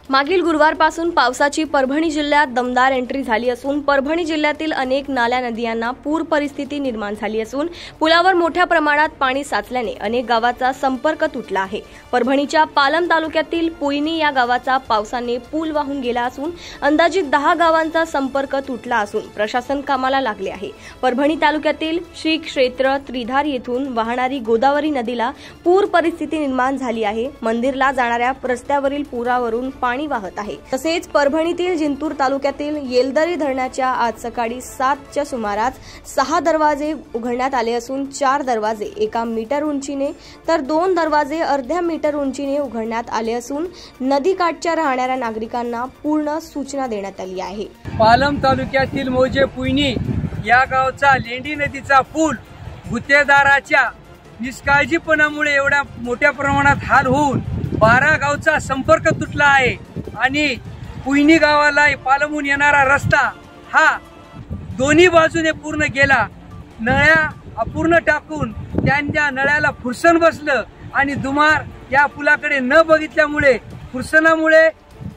मागील गुरुवारपासून पावसाची परभणी जिल्ह्यात दमदार एंट्री झाली असून परभणी जिल्ह्यातील अनेक नाल्या नद्यांना पूर परिस्थिती निर्माण झाली असून पुलावर मोठ्या प्रमाणात पाणी साचल्याने अनेक गावांचा संपर्क तुटला आहे। परभणीच्या पालम तालुक्यातील पुईनी या गावाचा पावसाने पूल वाहून गेला असून अंदाजित 10 गावांचा संपर्क तुटला असून प्रशासन कामाला लागले आहे। परभणी तालुक्यातील श्री क्षेत्र त्रिधार येथून वाहणारी गोदावरी नदीला पूर परिस्थिती निर्माण झाली आहे। मंदिरला जाणाऱ्या रस्त्यावरील पुरावरून पाणी वाहत आहे। तसेच परभणीतील जिंतूर तालुक्यातील येलदरी धरणाच्या आज सकाळी 7च्या सुमारास 6 दरवाजे उघडण्यात आले असून 4 दरवाजे 1 मीटर उंचीने तर 2 दरवाजे अर्ध्या मीटर उंचीने उघडण्यात आले असून नदीकाठच्या राहणाऱ्या नागरिकांना पूर्ण सूचना देण्यात आली आहे। पालम तालुक्यातील मौजे पुईनी या गावचा लेंडी नदीचा पूल गुत्तेदाराच्या निष्काळजीपणामुळे एवढ्या मोठ्या प्रमाणात हाल होऊन 12 गावचा संपर्क तुटला आहे आणि पुईनी गावाला पालमून येणारा रस्ता हा दोन्ही बाजूने पूर्ण गेला। नळ्या अपूर्ण टाकून त्यांच्या नळ्याला फुरसन बसलं आणि दुमार या पुलाकडे न बघितल्यामुळे फुरसनामुळे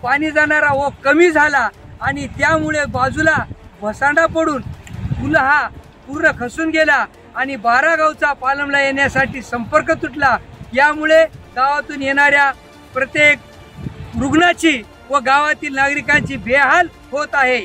पाणी जाणारा ओघ कमी झाला आणि त्यामुळे बाजूला वसांडा पडून पूल हा पूर्ण खसून गेला आणि 12 गावचा पालमला येण्यासाठी संपर्क तुटला। यामुळे गावातून येणाऱ्या प्रत्येक रुग्णाची व गावातील नागरिकांची बेहाल होत आहे।